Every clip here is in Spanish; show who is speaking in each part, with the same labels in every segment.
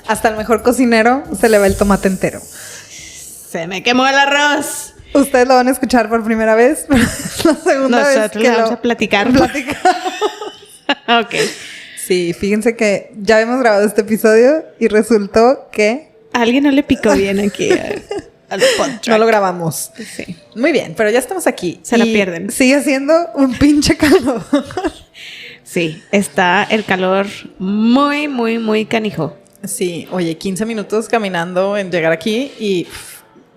Speaker 1: Hasta el mejor cocinero se le va el tomate entero.
Speaker 2: Se me quemó el arroz.
Speaker 1: Ustedes lo van a escuchar por primera vez, pero es la segunda vez
Speaker 2: Nosotros
Speaker 1: que
Speaker 2: le vamos a platicar. Ok.
Speaker 1: Sí, fíjense que ya habíamos grabado este episodio y resultó que...
Speaker 2: A alguien no le picó bien aquí al podcast.
Speaker 1: No lo grabamos.
Speaker 2: Sí.
Speaker 1: Muy bien, pero ya estamos aquí.
Speaker 2: Se la pierden.
Speaker 1: Sigue siendo un pinche calor.
Speaker 2: Sí, está el calor muy, muy, muy canijo.
Speaker 1: Sí, oye, 15 minutos caminando en llegar aquí y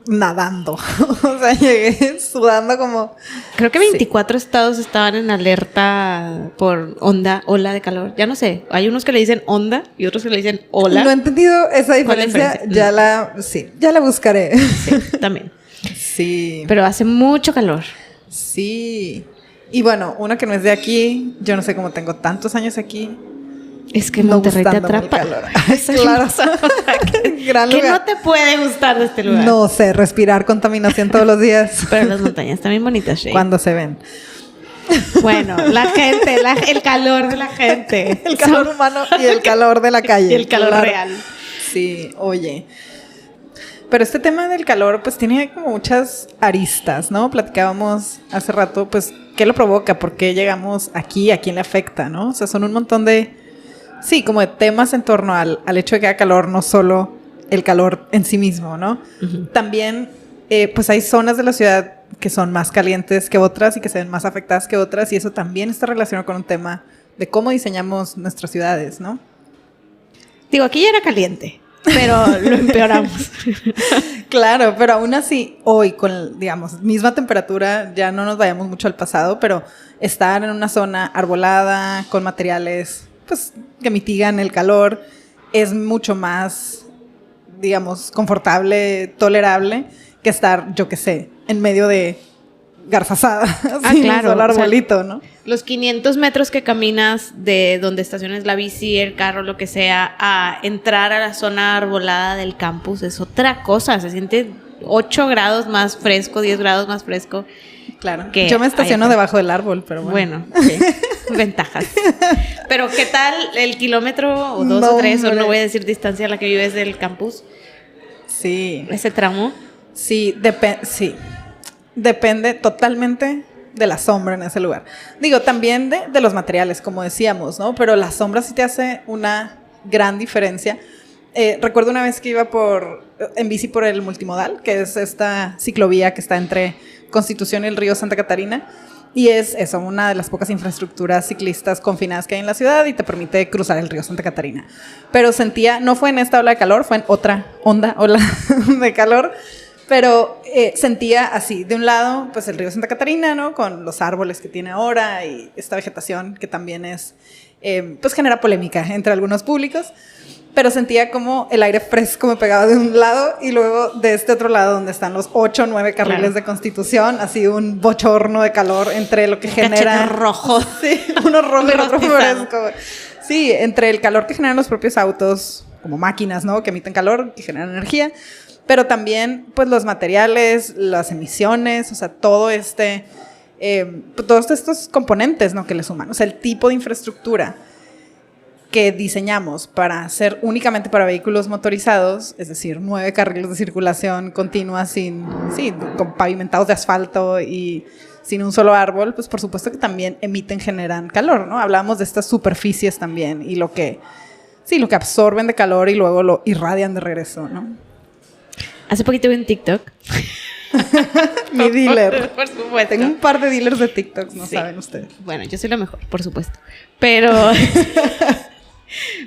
Speaker 1: nadando. O sea, llegué sudando como...
Speaker 2: Creo que 24 estados estaban en alerta por ola de calor. Ya no sé, hay unos que le dicen onda y otros que le dicen ola.
Speaker 1: No he entendido esa
Speaker 2: ¿Cuál es la
Speaker 1: diferencia.
Speaker 2: diferencia?
Speaker 1: Ya la buscaré.
Speaker 2: Sí, también.
Speaker 1: Sí.
Speaker 2: Pero hace mucho calor.
Speaker 1: Sí. Y bueno, uno que no es de aquí, yo no sé cómo tengo tantos años aquí.
Speaker 2: Es que Monterrey te atrapa.
Speaker 1: Claro. Gran
Speaker 2: ¿Qué
Speaker 1: lugar.
Speaker 2: no te puede gustar de este lugar?
Speaker 1: No sé, respirar contaminación todos los días.
Speaker 2: Pero las montañas están bien bonitas, Shay.
Speaker 1: Cuando se ven.
Speaker 2: Bueno, la gente, el calor de la gente.
Speaker 1: El calor humano y el calor de la calle.
Speaker 2: Y el calor real.
Speaker 1: Sí, oye. Pero este tema del calor, pues tiene como muchas aristas, ¿no? Platicábamos hace rato, pues, ¿qué lo provoca? ¿Por qué llegamos aquí? ¿A quién le afecta, no? O sea, son un montón de... Sí, como de temas en torno al hecho de que haya calor, no solo el calor en sí mismo, ¿no? Uh-huh. También, pues hay zonas de la ciudad que son más calientes que otras y que se ven más afectadas que otras, y eso también está relacionado con un tema de cómo diseñamos nuestras ciudades, ¿no?
Speaker 2: Digo, aquí ya era caliente, pero lo empeoramos.
Speaker 1: Claro, pero aún así, hoy con, digamos, misma temperatura, ya no nos vayamos mucho al pasado, pero estar en una zona arbolada, con materiales... pues que mitigan el calor, es mucho más, digamos, confortable, tolerable, que estar, yo qué sé, en medio de garzazada, así,
Speaker 2: claro,
Speaker 1: solo arbolito, o sea, ¿no?
Speaker 2: Los 500 metros que caminas de donde estaciones la bici, el carro, lo que sea, a entrar a la zona arbolada del campus es otra cosa, se siente 8 grados más fresco, 10 grados más fresco.
Speaker 1: Claro, yo me estaciono debajo del árbol, pero
Speaker 2: bueno. Sí. Ventajas. Pero ¿qué tal el kilómetro o 2 o 3, o no voy a decir distancia a la que vives del campus?
Speaker 1: Sí.
Speaker 2: ¿Ese tramo?
Speaker 1: Sí, depende totalmente de la sombra en ese lugar. Digo, también de los materiales, como decíamos, ¿no? Pero la sombra sí te hace una gran diferencia. Recuerdo una vez que iba en bici por el Multimodal, que es esta ciclovía que está entre Constitución y el río Santa Catarina, y es eso, una de las pocas infraestructuras ciclistas confinadas que hay en la ciudad y te permite cruzar el río Santa Catarina. Pero sentía, no fue en esta ola de calor, fue en otra ola de calor, pero sentía así, de un lado, pues el río Santa Catarina, ¿no? Con los árboles que tiene ahora y esta vegetación que también es, pues genera polémica entre algunos públicos. Pero sentía como el aire fresco me pegaba de un lado y luego de este otro lado donde están los 8 o 9 carriles de Constitución, así un bochorno de calor entre lo que genera...
Speaker 2: rojo.
Speaker 1: Sí, uno rojo y otro fresco. Sí, entre el calor que generan los propios autos, como máquinas, ¿no? Que emiten calor, que generan energía, pero también, pues, los materiales, las emisiones, o sea, todos estos componentes, ¿no? Que le suman. O sea, el tipo de infraestructura que diseñamos para ser únicamente para vehículos motorizados, es decir, 9 carriles de circulación continua con pavimentados de asfalto y sin un solo árbol, pues por supuesto que también generan calor, ¿no? Hablamos de estas superficies también y lo que absorben de calor y luego lo irradian de regreso, ¿no?
Speaker 2: Hace poquito vi un TikTok.
Speaker 1: Mi dealer.
Speaker 2: Por supuesto.
Speaker 1: Tengo un par de dealers de TikTok, no saben ustedes.
Speaker 2: Bueno, yo soy la mejor, por supuesto.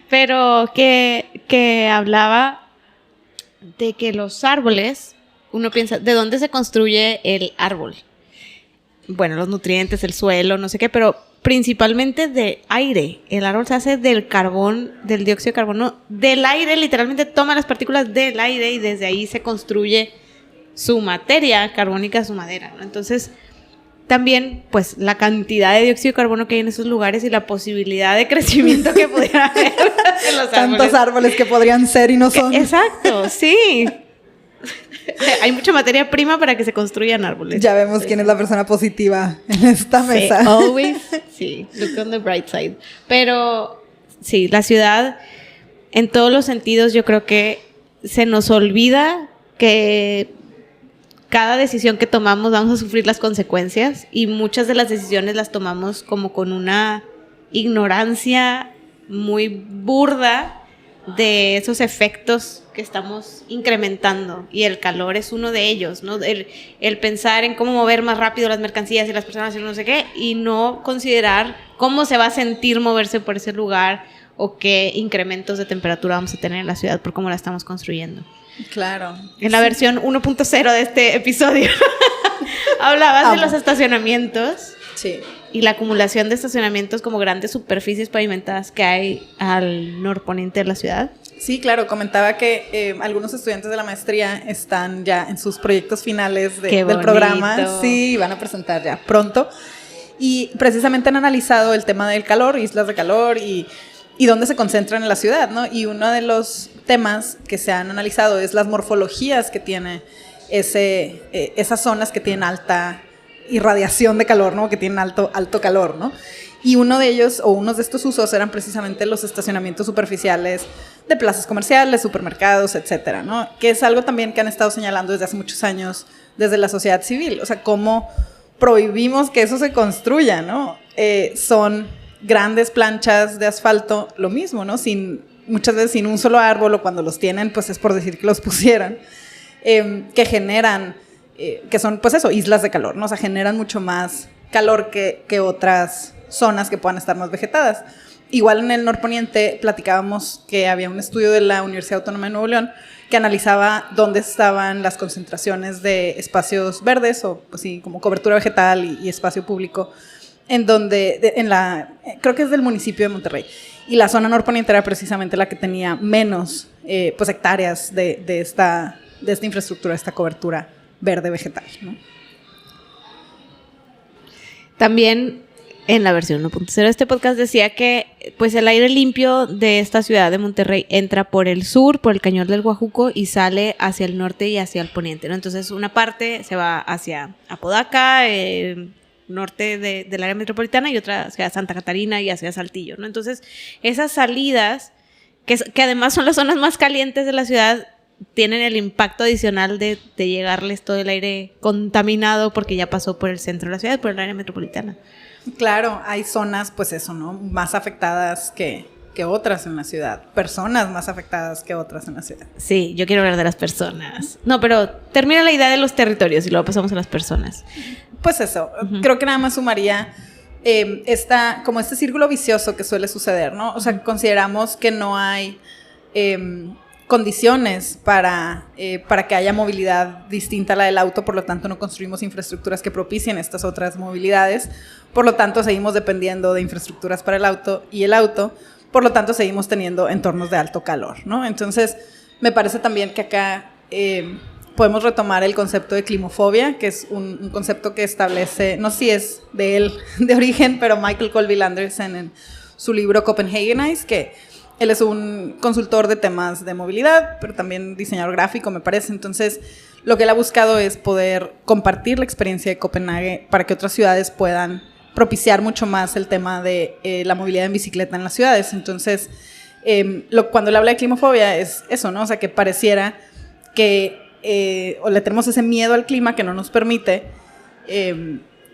Speaker 2: Pero que hablaba de que los árboles, uno piensa, ¿de dónde se construye el árbol? Bueno, los nutrientes, el suelo, no sé qué, pero principalmente de aire. El árbol se hace del carbón, del dióxido de carbono, del aire, literalmente toma las partículas del aire y desde ahí se construye su materia carbónica, su madera, ¿no? Entonces, también, pues, la cantidad de dióxido de carbono que hay en esos lugares y la posibilidad de crecimiento que pudiera haber en los árboles.
Speaker 1: Tantos árboles que podrían ser y no son.
Speaker 2: Exacto, sí. Hay mucha materia prima para que se construyan árboles.
Speaker 1: Ya vemos quién es la persona positiva en esta mesa.
Speaker 2: Always. Sí, look on the bright side. Pero, sí, la ciudad en todos los sentidos yo creo que se nos olvida que cada decisión que tomamos vamos a sufrir las consecuencias y muchas de las decisiones las tomamos como con una ignorancia muy burda de esos efectos que estamos incrementando, y el calor es uno de ellos, ¿no? El pensar en cómo mover más rápido las mercancías y las personas y no sé qué, y no considerar cómo se va a sentir moverse por ese lugar o qué incrementos de temperatura vamos a tener en la ciudad por cómo la estamos construyendo.
Speaker 1: Claro.
Speaker 2: En la versión 1.0 de este episodio hablabas de los estacionamientos.
Speaker 1: Sí.
Speaker 2: Y la acumulación de estacionamientos como grandes superficies pavimentadas que hay al norponiente de la ciudad.
Speaker 1: Sí, claro, comentaba que algunos estudiantes de la maestría están ya en sus proyectos finales del programa. Sí, van a presentar ya pronto. Y precisamente han analizado el tema del calor, islas de calor y dónde se concentran en la ciudad, ¿no? Y uno de los temas que se han analizado es las morfologías que tiene esas zonas que tienen alta irradiación de calor, ¿no? Que tienen alto calor, ¿no? Y uno de ellos, o unos de estos usos, eran precisamente los estacionamientos superficiales de plazas comerciales, supermercados, etcétera, ¿no? Que es algo también que han estado señalando desde hace muchos años desde la sociedad civil. O sea, cómo prohibimos que eso se construya, ¿no? Son grandes planchas de asfalto, lo mismo, ¿no? Muchas veces sin un solo árbol, o cuando los tienen, pues es por decir que los pusieran, que generan... que son, pues eso, islas de calor, ¿no? O sea, generan mucho más calor que otras zonas que puedan estar más vegetadas. Igual en el norponiente platicábamos que había un estudio de la Universidad Autónoma de Nuevo León que analizaba dónde estaban las concentraciones de espacios verdes, o pues sí, como cobertura vegetal y espacio público, en donde, creo que es del municipio de Monterrey, y la zona norponiente era precisamente la que tenía menos pues hectáreas de esta infraestructura, esta cobertura verde vegetal, ¿no?
Speaker 2: También en la versión 1.0 de este podcast decía que pues el aire limpio de esta ciudad de Monterrey entra por el sur, por el Cañón del Guajuco, y sale hacia el norte y hacia el poniente, ¿no? Entonces una parte se va hacia Apodaca, norte del área metropolitana, y otra hacia Santa Catarina y hacia Saltillo, ¿no? Entonces esas salidas, que además son las zonas más calientes de la ciudad, tienen el impacto adicional de llegarles todo el aire contaminado porque ya pasó por el centro de la ciudad, por el área metropolitana.
Speaker 1: Claro, hay zonas, pues eso, ¿no? Más afectadas que otras en la ciudad. Personas más afectadas que otras en la ciudad.
Speaker 2: Sí, yo quiero hablar de las personas. No, pero termina la idea de los territorios y luego pasamos a las personas.
Speaker 1: Pues eso, creo que nada más sumaría como este círculo vicioso que suele suceder, ¿no? O sea, consideramos que no hay... condiciones para que haya movilidad distinta a la del auto, por lo tanto no construimos infraestructuras que propicien estas otras movilidades, por lo tanto seguimos dependiendo de infraestructuras para el auto, por lo tanto seguimos teniendo entornos de alto calor, ¿no? Entonces me parece también que acá podemos retomar el concepto de climofobia, que es un concepto que establece, no sé si es de él de origen, pero Michael Colville-Anderson en su libro Copenhagenize, que él es un consultor de temas de movilidad, pero también diseñador gráfico, me parece. Entonces, lo que él ha buscado es poder compartir la experiencia de Copenhague para que otras ciudades puedan propiciar mucho más el tema de la movilidad en bicicleta en las ciudades. Entonces, cuando él habla de climofobia es eso, ¿no? O sea, que pareciera que o le tenemos ese miedo al clima que no nos permite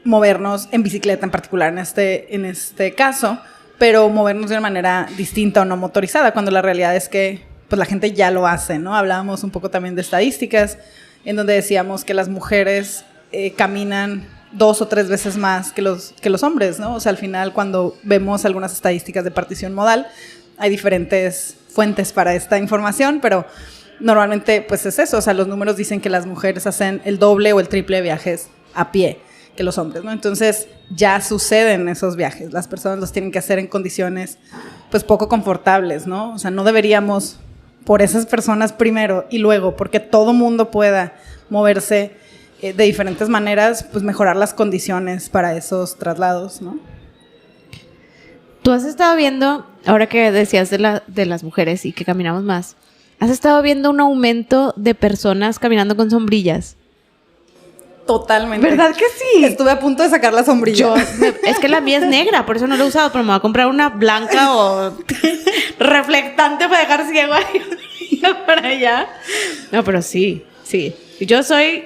Speaker 1: movernos en bicicleta en particular en este caso, pero movernos de una manera distinta o no motorizada, cuando la realidad es que pues la gente ya lo hace, ¿no? Hablábamos un poco también de estadísticas, en donde decíamos que las mujeres caminan 2 o 3 veces más que los hombres, ¿no? O sea, al final, cuando vemos algunas estadísticas de partición modal, hay diferentes fuentes para esta información, pero normalmente pues es eso, o sea, los números dicen que las mujeres hacen el doble o el triple de viajes a pie que los hombres, ¿no? Entonces ya suceden esos viajes, las personas los tienen que hacer en condiciones pues poco confortables, ¿no? O sea, no deberíamos por esas personas primero y luego porque todo mundo pueda moverse de diferentes maneras, pues mejorar las condiciones para esos traslados, ¿no?
Speaker 2: Tú has estado viendo, ahora que decías de las mujeres y que caminamos más, ¿has estado viendo un aumento de personas caminando con sombrillas?
Speaker 1: Totalmente.
Speaker 2: ¿Verdad que sí?
Speaker 1: Estuve a punto de sacar la sombrilla.
Speaker 2: Es que la mía es negra, por eso no la he usado, pero me voy a comprar una blanca o reflectante para dejar ciego ahí para allá. No, pero sí. Yo soy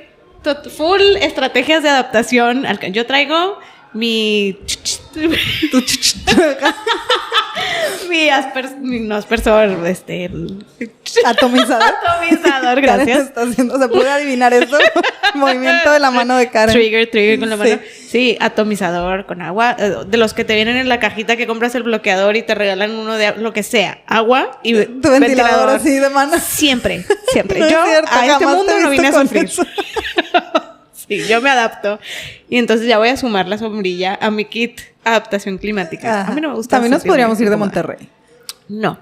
Speaker 2: full estrategias de adaptación. Yo traigo mi no aspersor, atomizador, gracias.
Speaker 1: Karen está haciendo, se puede adivinar eso. Movimiento de la mano de Karen.
Speaker 2: Trigger con la mano. Sí, atomizador con agua, de los que te vienen en la cajita que compras el bloqueador y te regalan uno de lo que sea, agua y
Speaker 1: tu ventilador así de mano.
Speaker 2: Siempre.
Speaker 1: No
Speaker 2: yo
Speaker 1: cierto,
Speaker 2: a este mundo no vine a sufrir.
Speaker 1: Eso.
Speaker 2: Sí, yo me adapto. Y entonces ya voy a sumar la sombrilla a mi kit adaptación climática.
Speaker 1: Ajá.
Speaker 2: A mí no me gusta.
Speaker 1: También nos podríamos ir de Monterrey.
Speaker 2: No.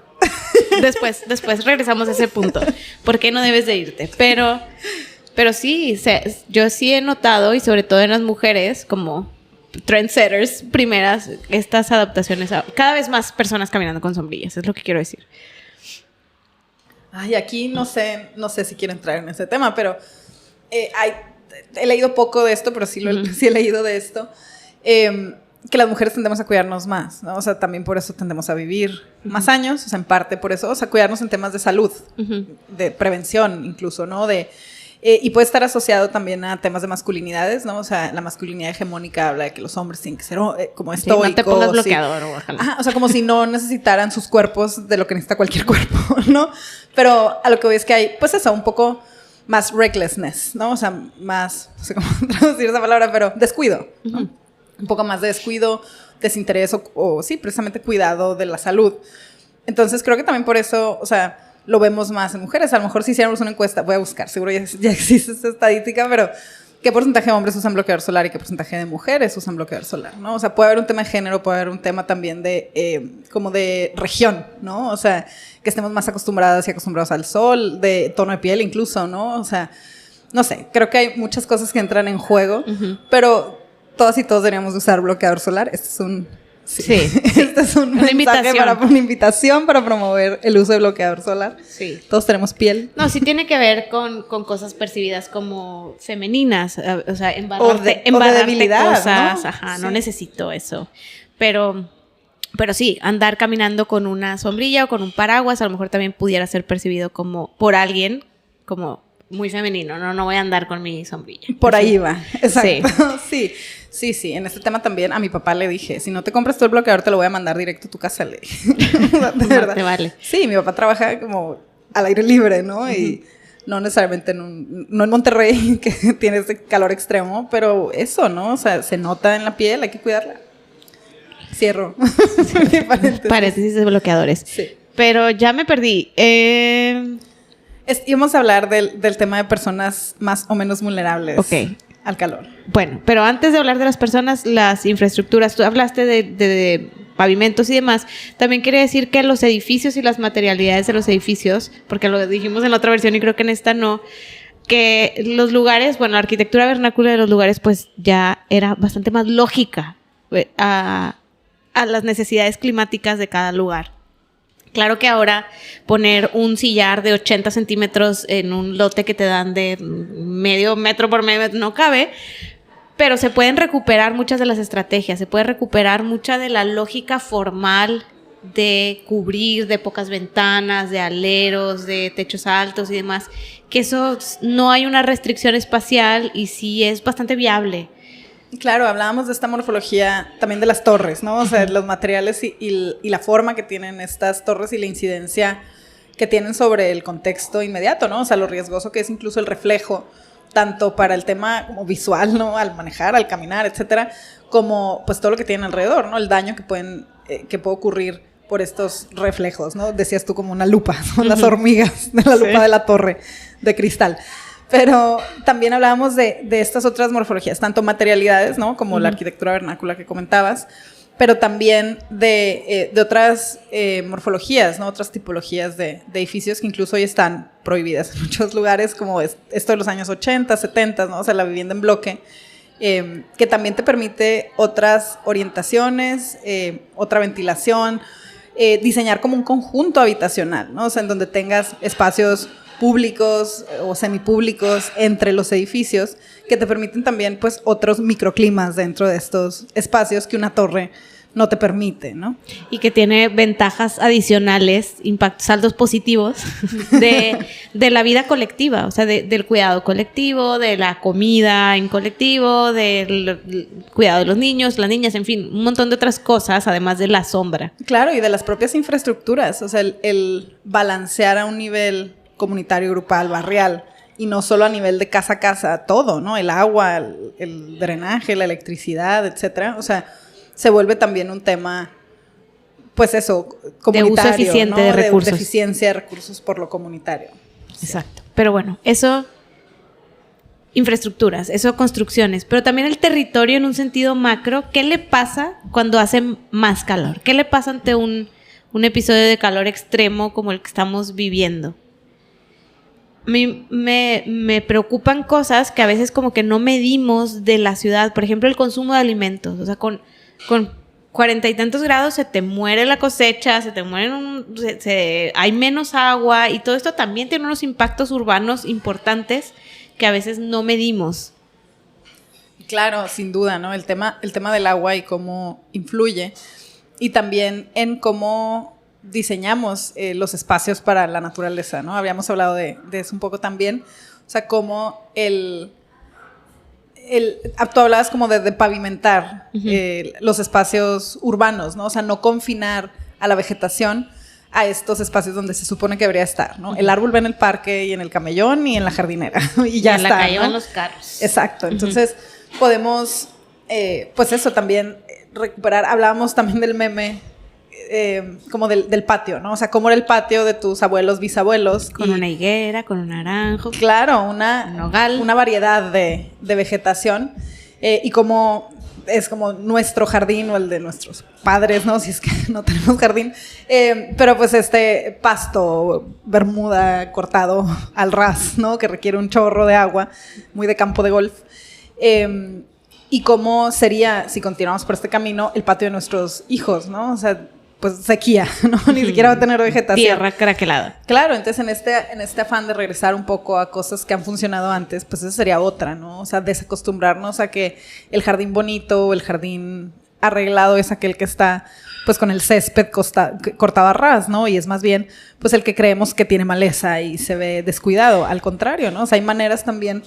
Speaker 2: Después regresamos a ese punto. ¿Por qué no debes de irte? Pero sí, yo sí he notado, y sobre todo en las mujeres, como trendsetters primeras, estas adaptaciones a cada vez más personas caminando con sombrillas, es lo que quiero decir.
Speaker 1: Ay, aquí no sé si quiero entrar en ese tema, pero he leído poco de esto, pero sí he leído de esto, que las mujeres tendemos a cuidarnos más, ¿no? O sea, también por eso tendemos a vivir más años, o sea, en parte por eso, o sea, cuidarnos en temas de salud, de prevención incluso, ¿no? Y puede estar asociado también a temas de masculinidades, ¿no? O sea, la masculinidad hegemónica habla de que los hombres tienen que ser como estoicos.
Speaker 2: Sí, no te pongas bloqueador o ojalá.
Speaker 1: Ajá, o sea, como si no necesitaran sus cuerpos de lo que necesita cualquier cuerpo, ¿no? Pero a lo que voy es que hay, pues eso, un poco más recklessness, ¿no? O sea, más, no sé cómo traducir esa palabra, pero descuido, ¿no? Un poco más de descuido, desinterés o sí, precisamente cuidado de la salud. Entonces creo que también por eso, o sea, lo vemos más en mujeres. A lo mejor si hiciéramos una encuesta, voy a buscar, seguro ya existe esta estadística, pero ¿qué porcentaje de hombres usan bloqueador solar y qué porcentaje de mujeres usan bloqueador solar, ¿no? O sea, puede haber un tema de género, puede haber un tema también de como de región, ¿no? O sea, que estemos más acostumbradas y acostumbrados al sol, de tono de piel incluso, ¿no? O sea, no sé, creo que hay muchas cosas que entran en juego, pero todas y todos deberíamos de usar bloqueador solar. Este es un este es un mensaje una invitación para promover el uso de bloqueador solar. Sí. Todos tenemos piel.
Speaker 2: No, sí tiene que ver con cosas percibidas como femeninas, o sea, embarrarte
Speaker 1: debilidad,
Speaker 2: cosas,
Speaker 1: ¿no?
Speaker 2: Ajá, sí. No necesito eso. Pero sí, andar caminando con una sombrilla o con un paraguas a lo mejor también pudiera ser percibido como por alguien como muy femenino. No voy a andar con mi sombrilla.
Speaker 1: Por ahí va, exacto. Sí. Sí, en este tema también a mi papá le dije, si no te compras tú el bloqueador te lo voy a mandar directo a tu casa, le dije. De verdad.
Speaker 2: Te vale.
Speaker 1: Sí, mi papá trabaja como al aire libre, ¿no? Y no necesariamente no en Monterrey, que tiene ese calor extremo, pero eso, ¿no? O sea, se nota en la piel, hay que cuidarla. Cierro.
Speaker 2: Paréntesis de bloqueadores. Sí. Pero ya me perdí.
Speaker 1: Íbamos a hablar del tema de personas más o menos vulnerables.
Speaker 2: Ok.
Speaker 1: Al calor.
Speaker 2: Bueno, pero antes de hablar de las personas, las infraestructuras, tú hablaste de pavimentos y demás, también quiere decir que los edificios y las materialidades de los edificios, porque lo dijimos en la otra versión y creo que en esta no, que los lugares, bueno, la arquitectura vernácula de los lugares pues ya era bastante más lógica a las necesidades climáticas de cada lugar. Claro que ahora poner un sillar de 80 centímetros en un lote que te dan de medio metro por medio metro no cabe, pero se pueden recuperar muchas de las estrategias, se puede recuperar mucha de la lógica formal de cubrir, de pocas ventanas, de aleros, de techos altos y demás, que eso no hay una restricción espacial y sí es bastante viable.
Speaker 1: Claro, hablábamos de esta morfología también de las torres, ¿no? O sea, los materiales y la forma que tienen estas torres y la incidencia que tienen sobre el contexto inmediato, ¿no? O sea, lo riesgoso que es incluso el reflejo, tanto para el tema como visual, ¿no? Al manejar, al caminar, etcétera, como pues todo lo que tienen alrededor, ¿no? El daño que puede ocurrir por estos reflejos, ¿no? Decías tú como una lupa, son las hormigas de la lupa de la torre de cristal. Pero también hablábamos de estas otras morfologías, tanto materialidades, ¿no? Como la arquitectura vernácula que comentabas, pero también de otras morfologías, ¿no? Otras tipologías de edificios que incluso hoy están prohibidas en muchos lugares, como esto de los años 80, 70, ¿no? O sea, la vivienda en bloque, que también te permite otras orientaciones, otra ventilación, diseñar como un conjunto habitacional, ¿no? O sea, en donde tengas espacios públicos o semipúblicos entre los edificios que te permiten también pues otros microclimas dentro de estos espacios que una torre no te permite, ¿no?
Speaker 2: Y que tiene ventajas adicionales, impactos, saldos positivos de la vida colectiva, o sea, del cuidado colectivo, de la comida en colectivo, del cuidado de los niños, las niñas, en fin, un montón de otras cosas, además de la sombra.
Speaker 1: Claro, y de las propias infraestructuras, o sea, el balancear a un nivel comunitario, grupal, barrial, y no solo a nivel de casa a casa, todo, ¿no? El agua, el drenaje, la electricidad, etcétera, o sea, se vuelve también un tema, pues eso, comunitario,
Speaker 2: de uso eficiente, ¿no? De recursos.
Speaker 1: De eficiencia de recursos por lo comunitario.
Speaker 2: Exacto. Pero bueno, eso, infraestructuras, eso construcciones, pero también el territorio en un sentido macro. ¿Qué le pasa cuando hace más calor? ¿Qué le pasa ante un episodio de calor extremo como el que estamos viviendo? A mí me preocupan cosas que a veces como que no medimos de la ciudad. Por ejemplo, el consumo de alimentos. O sea, con 40 y tantos grados se te muere la cosecha, se te mueren, hay menos agua, y todo esto también tiene unos impactos urbanos importantes que a veces no medimos.
Speaker 1: Claro, sin duda, ¿no? El tema del agua y cómo influye, y también en cómo diseñamos los espacios para la naturaleza, ¿no? Habíamos hablado de eso un poco también, o sea, cómo tú hablabas como de pavimentar los espacios urbanos, ¿no? O sea, no confinar a la vegetación a estos espacios donde se supone que debería estar, ¿no? El árbol va en el parque y en el camellón y en la jardinera y ya está,
Speaker 2: en la calle, ¿no?
Speaker 1: van
Speaker 2: los carros.
Speaker 1: Exacto, entonces podemos, pues eso también recuperar. Hablábamos también del meme, como del patio, ¿no? O sea, cómo era el patio de tus abuelos, bisabuelos.
Speaker 2: Con una higuera, con un naranjo.
Speaker 1: Claro,
Speaker 2: un nogal.
Speaker 1: Una variedad de vegetación, y cómo es como nuestro jardín o el de nuestros padres, ¿no? Si es que no tenemos jardín. Pero pues este pasto bermuda cortado al ras, ¿no? Que requiere un chorro de agua, muy de campo de golf. Y cómo sería, si continuamos por este camino, el patio de nuestros hijos, ¿no? O sea, pues sequía, ¿no? Ni siquiera va a tener vegetación.
Speaker 2: Tierra craquelada.
Speaker 1: Claro, entonces en este afán de regresar un poco a cosas que han funcionado antes, pues esa sería otra, ¿no? O sea, desacostumbrarnos a que el jardín bonito o el jardín arreglado es aquel que está pues con el césped cortado a ras, ¿no? Y es más bien pues el que creemos que tiene maleza y se ve descuidado. Al contrario, ¿no? O sea, hay maneras también,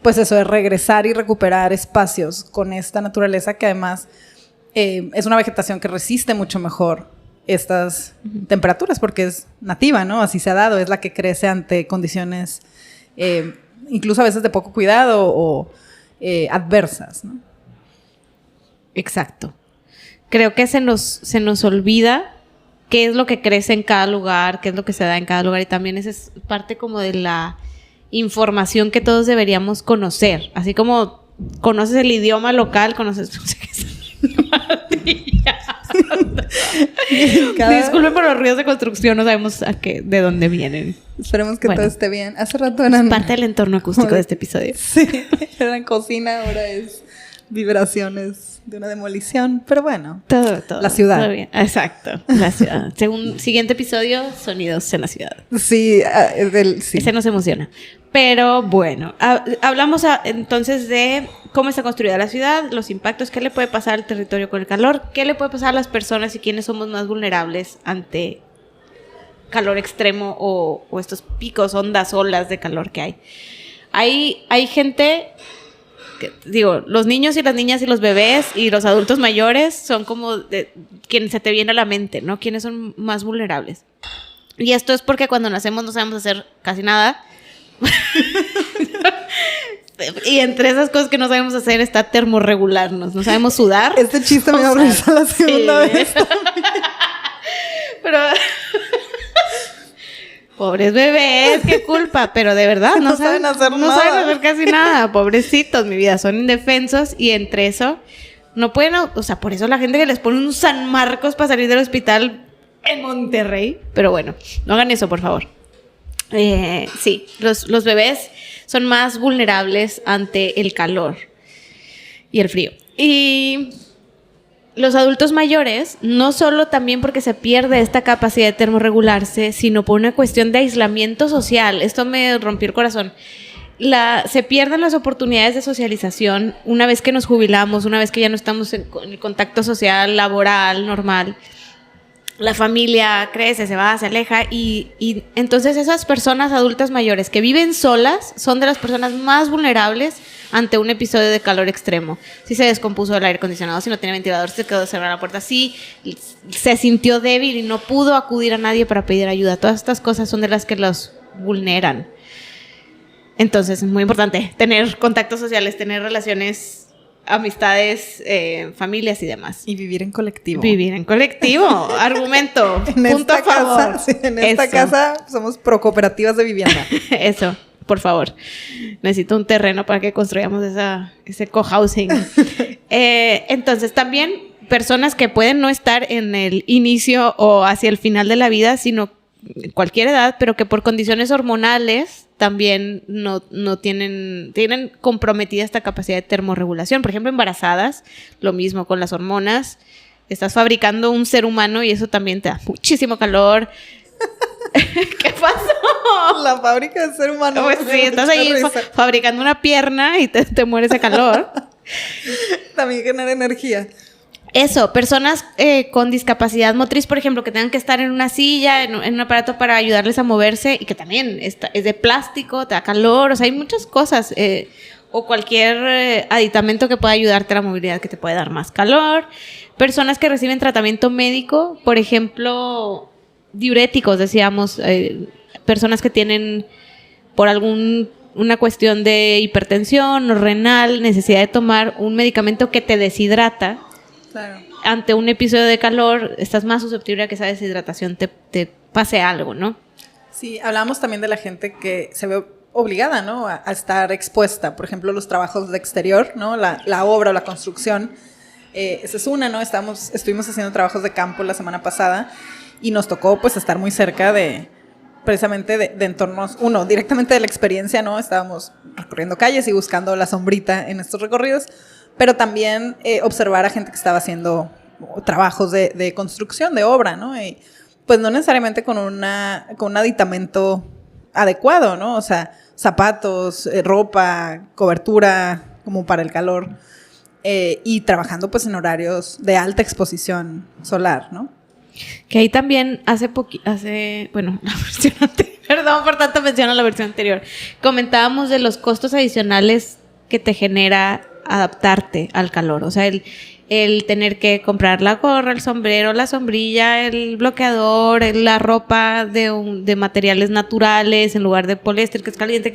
Speaker 1: pues eso, de regresar y recuperar espacios con esta naturaleza que además es una vegetación que resiste mucho mejor estas temperaturas porque es nativa, ¿no? Así se ha dado, es la que crece ante condiciones incluso a veces de poco cuidado o adversas, ¿no?
Speaker 2: Exacto. Creo que se nos olvida qué es lo que crece en cada lugar, qué es lo que se da en cada lugar, y también esa es parte como de la información que todos deberíamos conocer. Así como conoces el idioma local, conoces... No sé qué es. Disculpen por los ruidos de construcción, no sabemos de dónde vienen.
Speaker 1: Esperemos que todo esté bien. Hace rato eran...
Speaker 2: parte del entorno acústico de este episodio.
Speaker 1: Sí, era en cocina, ahora es vibraciones de una demolición, pero bueno.
Speaker 2: Todo.
Speaker 1: La ciudad.
Speaker 2: Todo bien. Exacto, la ciudad. Según siguiente episodio, sonidos en la ciudad.
Speaker 1: Sí, sí.
Speaker 2: Ese nos emociona. Pero bueno, hablamos entonces de cómo está construida la ciudad, los impactos, qué le puede pasar al territorio con el calor, qué le puede pasar a las personas y quiénes somos más vulnerables ante calor extremo o estos picos, ondas, olas de calor que hay. Hay gente, digo, los niños y las niñas y los bebés y los adultos mayores son como quien se te viene a la mente, ¿no? ¿Quiénes son más vulnerables? Y esto es porque cuando nacemos no sabemos hacer casi nada. Y entre esas cosas que no sabemos hacer está termorregularnos. No sabemos sudar.
Speaker 1: Este chiste me va a regresar la segunda vez.
Speaker 2: Pero... pobres bebés, qué culpa. Pero de verdad, no saben hacer nada. No saben hacer casi nada. Pobrecitos, mi vida. Son indefensos y entre eso no pueden... O sea, por eso la gente que les pone un San Marcos para salir del hospital en Monterrey. Pero bueno, no hagan eso, por favor. Sí, los bebés son más vulnerables ante el calor y el frío. Y los adultos mayores, no solo también porque se pierde esta capacidad de termorregularse, sino por una cuestión de aislamiento social. Esto me rompió el corazón. Se pierden las oportunidades de socialización una vez que nos jubilamos, una vez que ya no estamos en el contacto social, laboral, normal. La familia crece, se va, se aleja y entonces esas personas adultas mayores que viven solas son de las personas más vulnerables ante un episodio de calor extremo. Si se descompuso el aire acondicionado, si no tiene ventilador, si se quedó cerrada la puerta, si se sintió débil y no pudo acudir a nadie para pedir ayuda. Todas estas cosas son de las que los vulneran. Entonces es muy importante tener contactos sociales, tener relaciones, amistades, familias y demás.
Speaker 1: Y vivir en colectivo.
Speaker 2: Vivir en colectivo, argumento,
Speaker 1: en
Speaker 2: punto a favor.
Speaker 1: Sí, en esta casa somos pro cooperativas de vivienda.
Speaker 2: Eso, por favor. Necesito un terreno para que construyamos ese cohousing. Entonces, también personas que pueden no estar en el inicio o hacia el final de la vida, sino en cualquier edad, pero que por condiciones hormonales también no tienen comprometida esta capacidad de termorregulación. Por ejemplo, embarazadas, lo mismo con las hormonas. Estás fabricando un ser humano y eso también te da muchísimo calor. ¿Qué pasó?
Speaker 1: La fábrica de ser humano.
Speaker 2: Pues sí, estás ahí fabricando una pierna y te mueres de calor.
Speaker 1: También genera energía.
Speaker 2: Eso, personas con discapacidad motriz, por ejemplo, que tengan que estar en una silla, en un aparato para ayudarles a moverse y que también es de plástico, te da calor, o sea, hay muchas cosas. O cualquier aditamento que pueda ayudarte a la movilidad que te puede dar más calor. Personas que reciben tratamiento médico, por ejemplo, diuréticos, decíamos, personas que tienen por una cuestión de hipertensión o renal, necesidad de tomar un medicamento que te deshidrata.
Speaker 1: Claro.
Speaker 2: Ante un episodio de calor, estás más susceptible a que esa deshidratación te pase algo, ¿no? Sí,
Speaker 1: hablamos también de la gente que se ve obligada, ¿no? A estar expuesta. Por ejemplo, los trabajos de exterior, ¿no? La obra o la construcción. Esa es una, ¿no? Estuvimos haciendo trabajos de campo la semana pasada y nos tocó, pues, estar muy cerca precisamente de entornos, directamente de la experiencia, ¿no? Estábamos recorriendo calles y buscando la sombrita en estos recorridos, pero también observar a gente que estaba haciendo trabajos de construcción, de obra, ¿no? Y pues no necesariamente con un aditamento adecuado, ¿no? O sea, zapatos, ropa, cobertura como para el calor, y trabajando pues en horarios de alta exposición solar, ¿no?
Speaker 2: Que ahí también la versión anterior, perdón por tanto mención a la versión anterior, comentábamos de los costos adicionales que te genera adaptarte al calor, o sea, el tener que comprar la gorra, el sombrero, la sombrilla, el bloqueador, la ropa de materiales naturales en lugar de poliéster que es caliente,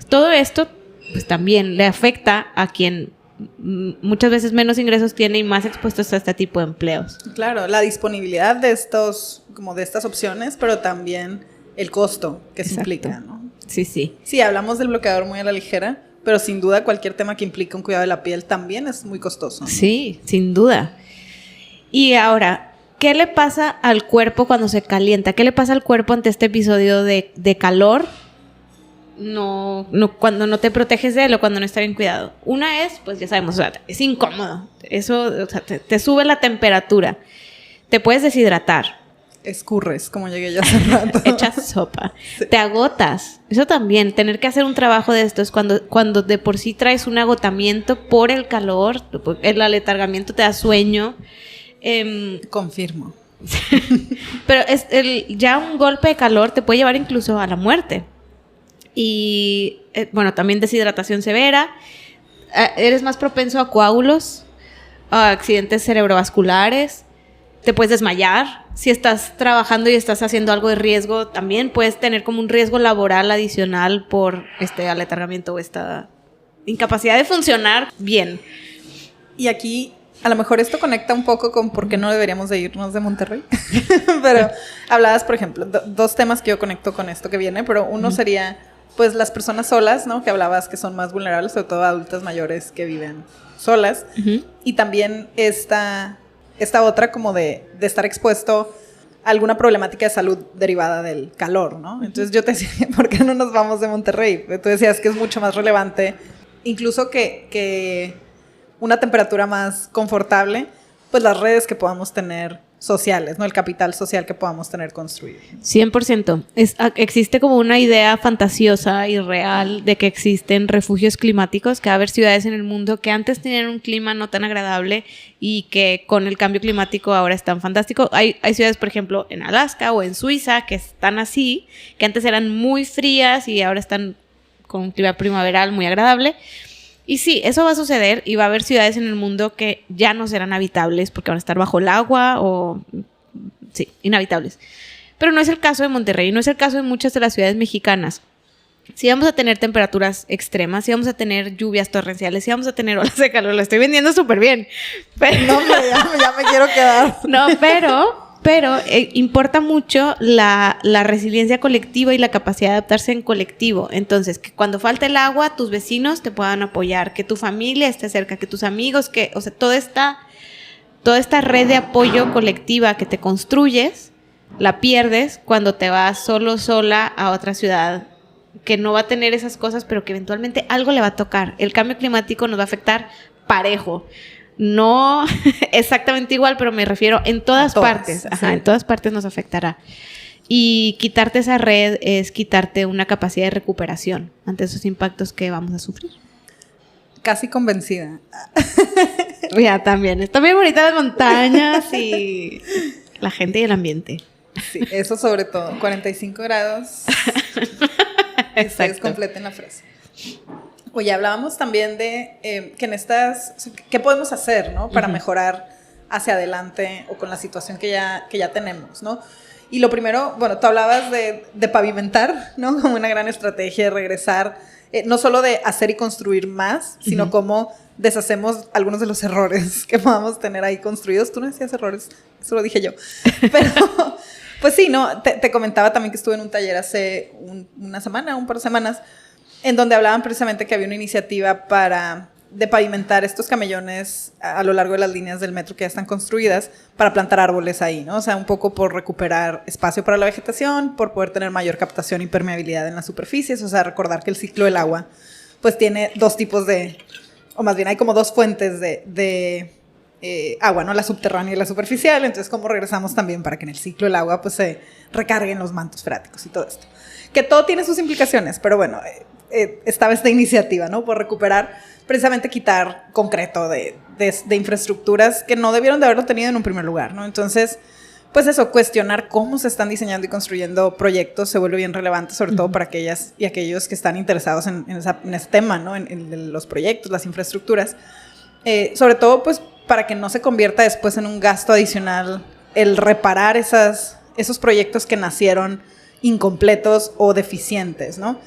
Speaker 2: todo esto pues también le afecta a quien muchas veces menos ingresos tiene y más expuestos a este tipo de empleos.
Speaker 1: Claro, la disponibilidad de estas opciones, pero también el costo que se implica, ¿no?
Speaker 2: Sí.
Speaker 1: Sí, hablamos del bloqueador muy a la ligera, pero sin duda cualquier tema que implique un cuidado de la piel también es muy costoso, ¿no?
Speaker 2: Sí, sin duda. Y ahora, ¿qué le pasa al cuerpo cuando se calienta? ¿Qué le pasa al cuerpo ante este episodio de calor? No, cuando no te proteges de él o cuando no está bien cuidado. Una es, pues ya sabemos, o sea, es incómodo. Eso, o sea, te sube la temperatura. Te puedes deshidratar.
Speaker 1: Escurres, como llegué ya hace rato.
Speaker 2: Echas sopa.
Speaker 1: Sí.
Speaker 2: Te agotas. Eso también, tener que hacer un trabajo de esto es cuando de por sí traes un agotamiento por el calor, el aletargamiento te da sueño.
Speaker 1: Confirmo.
Speaker 2: Pero ya un golpe de calor te puede llevar incluso a la muerte. Y, también deshidratación severa. Eres más propenso a coágulos, a accidentes cerebrovasculares. Te puedes desmayar. Si estás trabajando y estás haciendo algo de riesgo, también puedes tener como un riesgo laboral adicional por este aletargamiento o esta incapacidad de funcionar bien.
Speaker 1: Y aquí, a lo mejor esto conecta un poco con por qué no deberíamos de irnos de Monterrey. Pero hablabas, por ejemplo, dos temas que yo conecto con esto que viene, pero uno sería, pues, las personas solas, ¿no? Que hablabas que son más vulnerables, sobre todo adultas mayores que viven solas. Y también esta otra como de estar expuesto a alguna problemática de salud derivada del calor, ¿no? Entonces yo te decía, ¿por qué no nos vamos de Monterrey? Tú decías que es mucho más relevante, incluso que una temperatura más confortable, pues las redes que podamos tener sociales, ¿no? El capital social que podamos tener construido.
Speaker 2: 100%. Existe como una idea fantasiosa y real de que existen refugios climáticos, que va a haber ciudades en el mundo que antes tenían un clima no tan agradable y que con el cambio climático ahora están fantásticos. Hay ciudades, por ejemplo, en Alaska o en Suiza que están así, que antes eran muy frías y ahora están con un clima primaveral muy agradable. Y sí, eso va a suceder y va a haber ciudades en el mundo que ya no serán habitables porque van a estar bajo el agua o, sí, inhabitables. Pero no es el caso de Monterrey, no es el caso de muchas de las ciudades mexicanas. Si vamos a tener temperaturas extremas, si vamos a tener lluvias torrenciales, si vamos a tener olas de calor, lo estoy vendiendo súper bien. Pero,
Speaker 1: no, ya me quiero quedar.
Speaker 2: No, pero importa mucho la resiliencia colectiva y la capacidad de adaptarse en colectivo. Entonces, que cuando falte el agua, tus vecinos te puedan apoyar, que tu familia esté cerca, que tus amigos, o sea, toda esta red de apoyo colectiva que te construyes, la pierdes cuando te vas sola a otra ciudad que no va a tener esas cosas, pero que eventualmente algo le va a tocar. El cambio climático nos va a afectar parejo. No exactamente igual, pero me refiero en todas partes. Ajá, sí. En todas partes nos afectará. Y quitarte esa red es quitarte una capacidad de recuperación ante esos impactos que vamos a sufrir.
Speaker 1: Casi convencida.
Speaker 2: Ya, también. Están bien bonitas las montañas y la gente y el ambiente.
Speaker 1: Sí, eso sobre todo. 45 grados. Ustedes completen la frase. Oye, hablábamos también de que en ¿qué podemos hacer, ¿no? Para mejorar hacia adelante o con la situación que ya tenemos, ¿no? Y lo primero, bueno, tú hablabas de pavimentar, ¿no? Como una gran estrategia de regresar, no solo de hacer y construir más, sino cómo deshacemos algunos de los errores que podamos tener ahí construidos. Tú no decías errores, eso lo dije yo. Pero, pues sí, ¿no? Te comentaba también que estuve en un taller hace un par de semanas, en donde hablaban precisamente que había una iniciativa de pavimentar estos camellones a lo largo de las líneas del metro que ya están construidas para plantar árboles ahí, ¿no? O sea, un poco por recuperar espacio para la vegetación, por poder tener mayor captación y permeabilidad en las superficies, o sea, recordar que el ciclo del agua pues tiene dos tipos o más bien hay como dos fuentes de agua, ¿no? La subterránea y la superficial. Entonces, ¿cómo regresamos también para que en el ciclo del agua pues se recarguen los mantos freáticos y todo esto? Que todo tiene sus implicaciones, pero bueno, estaba esta iniciativa, ¿no? Por recuperar, precisamente quitar concreto de infraestructuras que no debieron de haberlo tenido en un primer lugar, ¿no? Entonces, pues eso, cuestionar cómo se están diseñando y construyendo proyectos se vuelve bien relevante, sobre todo para aquellas y aquellos que están interesados en ese tema, ¿no? En los proyectos, las infraestructuras. Sobre todo, pues, para que no se convierta después en un gasto adicional el reparar esos proyectos que nacieron incompletos o deficientes, ¿no?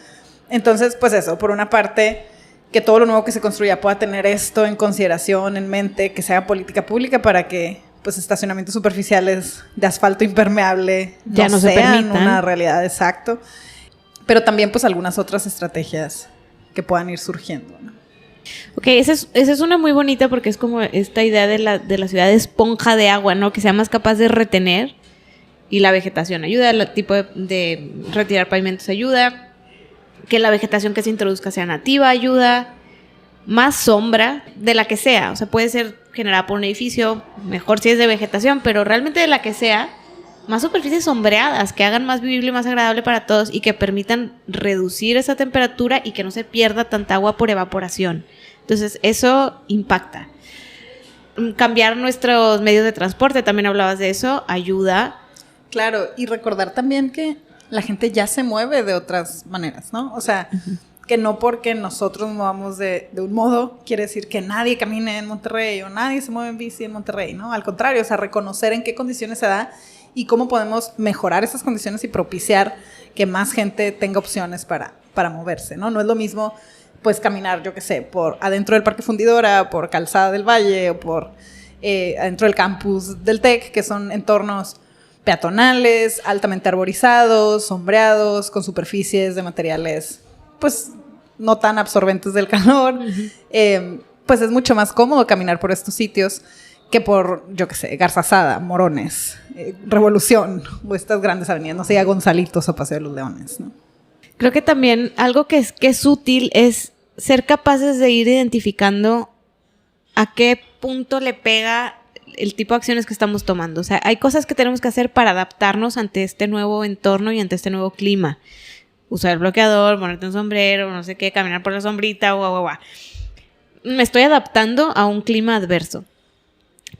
Speaker 1: Entonces, pues eso, por una parte, que todo lo nuevo que se construya pueda tener esto en consideración, en mente, que sea política pública para que pues estacionamientos superficiales de asfalto impermeable
Speaker 2: ya no
Speaker 1: sean una realidad, exacto. Pero también pues algunas otras estrategias que puedan ir surgiendo, ¿no?
Speaker 2: Ok, esa es una muy bonita porque es como esta idea de la ciudad de esponja de agua, ¿no? Que sea más capaz de retener, y la vegetación ayuda, el tipo de retirar pavimentos ayuda, que la vegetación que se introduzca sea nativa ayuda, más sombra de la que sea, o sea, puede ser generada por un edificio, mejor si es de vegetación, pero realmente de la que sea, más superficies sombreadas, que hagan más vivible y más agradable para todos y que permitan reducir esa temperatura y que no se pierda tanta agua por evaporación. Entonces, eso impacta. Cambiar nuestros medios de transporte, también hablabas de eso, ayuda.
Speaker 1: Claro, y recordar también que la gente ya se mueve de otras maneras, ¿no? O sea, que no porque nosotros nos movamos de un modo, quiere decir que nadie camine en Monterrey o nadie se mueve en bici en Monterrey, ¿no? Al contrario, o sea, reconocer en qué condiciones se da y cómo podemos mejorar esas condiciones y propiciar que más gente tenga opciones para moverse, ¿no? No es lo mismo, pues, caminar, yo qué sé, por adentro del Parque Fundidora, por Calzada del Valle o por adentro del campus del TEC, que son entornos peatonales, altamente arborizados, sombreados, con superficies de materiales, pues, no tan absorbentes del calor. Pues es mucho más cómodo caminar por estos sitios que por, yo qué sé, Garzazada, Morones, Revolución, o estas grandes avenidas, no sé, a Gonzalitos o Paseo de los Leones, ¿no?
Speaker 2: Creo que también algo que es útil es ser capaces de ir identificando a qué punto le pega el tipo de acciones que estamos tomando. O sea, hay cosas que tenemos que hacer para adaptarnos ante este nuevo entorno y ante este nuevo clima. Usar el bloqueador, ponerte un sombrero, no sé qué, caminar por la sombrita, guau. Me estoy adaptando a un clima adverso.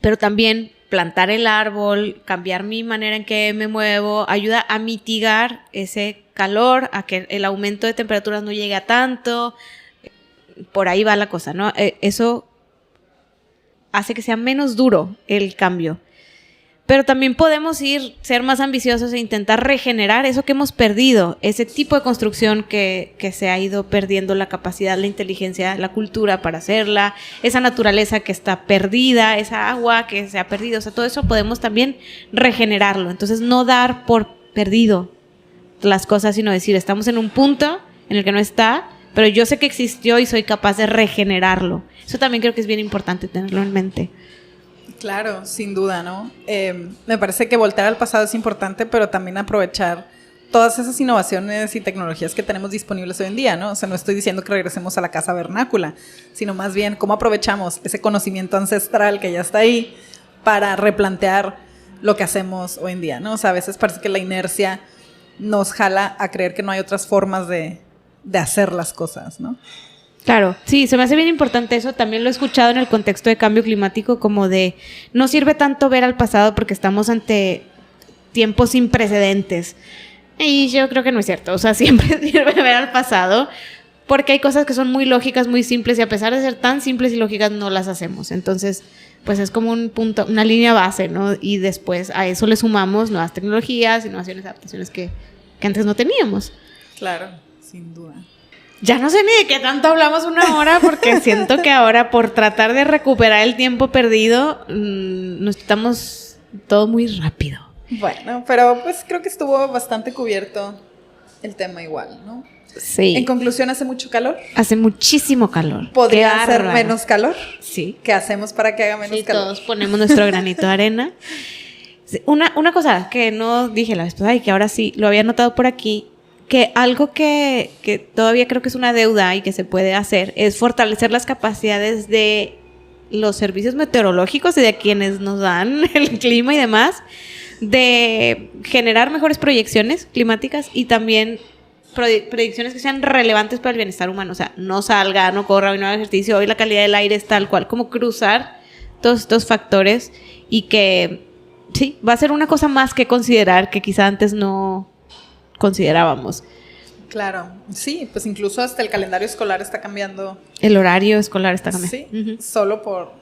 Speaker 2: Pero también plantar el árbol, cambiar mi manera en que me muevo, ayuda a mitigar ese calor, a que el aumento de temperaturas no llegue a tanto. Por ahí va la cosa, ¿no? Eso hace que sea menos duro el cambio. Pero también podemos ser más ambiciosos e intentar regenerar eso que hemos perdido, ese tipo de construcción que se ha ido perdiendo la capacidad, la inteligencia, la cultura para hacerla, esa naturaleza que está perdida, esa agua que se ha perdido. O sea, todo eso podemos también regenerarlo. Entonces, no dar por perdido las cosas, sino decir, estamos en un punto en el que no está, pero yo sé que existió y soy capaz de regenerarlo. Eso también creo que es bien importante tenerlo en mente.
Speaker 1: Claro, sin duda, ¿no? Me parece que voltear al pasado es importante, pero también aprovechar todas esas innovaciones y tecnologías que tenemos disponibles hoy en día, ¿no? O sea, no estoy diciendo que regresemos a la casa vernácula, sino más bien cómo aprovechamos ese conocimiento ancestral que ya está ahí para replantear lo que hacemos hoy en día, ¿no? O sea, a veces parece que la inercia nos jala a creer que no hay otras formas de hacer las cosas, ¿no?
Speaker 2: Claro, sí, se me hace bien importante eso. También lo he escuchado en el contexto de cambio climático, como de no sirve tanto ver al pasado porque estamos ante tiempos sin precedentes. Y yo creo que no es cierto. O sea, siempre sirve ver al pasado porque hay cosas que son muy lógicas, muy simples, y a pesar de ser tan simples y lógicas no las hacemos. Entonces, pues es como un punto, una línea base, ¿no? Y después a eso le sumamos nuevas tecnologías, innovaciones, adaptaciones que antes no teníamos.
Speaker 1: Claro, sin duda.
Speaker 2: Ya no sé ni de qué tanto hablamos una hora, porque siento que ahora, por tratar de recuperar el tiempo perdido, nos estamos todo muy rápido.
Speaker 1: Bueno, pero pues creo que estuvo bastante cubierto el tema igual, ¿no?
Speaker 2: Sí.
Speaker 1: En conclusión, ¿hace mucho calor?
Speaker 2: Hace muchísimo calor.
Speaker 1: ¿Podría hacer menos calor?
Speaker 2: Sí.
Speaker 1: ¿Qué hacemos para que haga menos calor?
Speaker 2: Todos ponemos nuestro granito de arena. Una cosa que no dije la vez pasada y que ahora sí lo había notado por aquí, que algo que todavía creo que es una deuda y que se puede hacer es fortalecer las capacidades de los servicios meteorológicos y de quienes nos dan el clima y demás, de generar mejores proyecciones climáticas y también predicciones que sean relevantes para el bienestar humano. O sea, no salga, no corra, hoy no haga ejercicio, hoy la calidad del aire es tal cual, como cruzar todos estos factores, y que sí, va a ser una cosa más que considerar que quizá antes no considerábamos.
Speaker 1: Claro, sí, pues incluso hasta el calendario escolar está cambiando.
Speaker 2: El horario escolar está cambiando.
Speaker 1: Sí, solo por...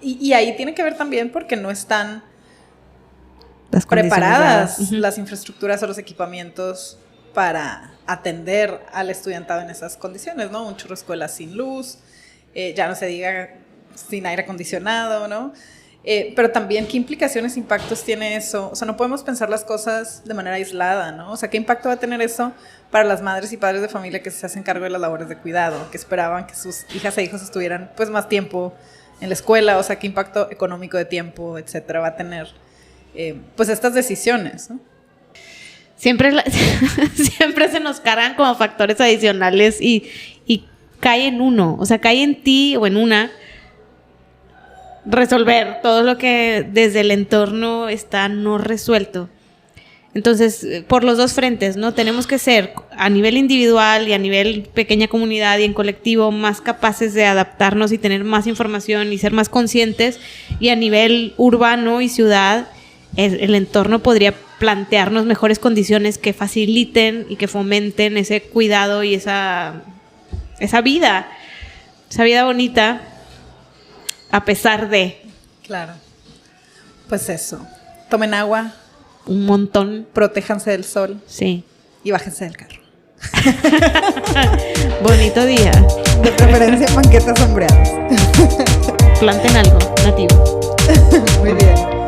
Speaker 1: Y ahí tiene que ver también porque no están preparadas las infraestructuras o los equipamientos para atender al estudiantado en esas condiciones, ¿no? Un churro escuela sin luz, ya no se diga sin aire acondicionado, ¿no? Pero también, ¿qué implicaciones, impactos tiene eso? O sea, no podemos pensar las cosas de manera aislada, ¿no? O sea, ¿qué impacto va a tener eso para las madres y padres de familia que se hacen cargo de las labores de cuidado, que esperaban que sus hijas e hijos estuvieran, pues, más tiempo en la escuela? O sea, ¿qué impacto económico, de tiempo, etcétera, va a tener, pues, estas decisiones, ¿no?
Speaker 2: Siempre se nos cargan como factores adicionales y cae en uno, o sea, cae en ti o en una resolver todo lo que desde el entorno está no resuelto. Entonces, por los dos frentes, ¿no? Tenemos que ser a nivel individual y a nivel pequeña comunidad y en colectivo más capaces de adaptarnos y tener más información y ser más conscientes, y a nivel urbano y ciudad el entorno podría plantearnos mejores condiciones que faciliten y que fomenten ese cuidado y esa vida bonita, a pesar de...
Speaker 1: Claro. Pues eso. Tomen agua.
Speaker 2: Un montón.
Speaker 1: Protéjanse del sol.
Speaker 2: Sí.
Speaker 1: Y bájense del carro.
Speaker 2: Bonito día.
Speaker 1: De preferencia banquetas sombreadas.
Speaker 2: Planten algo nativo.
Speaker 1: Muy bien.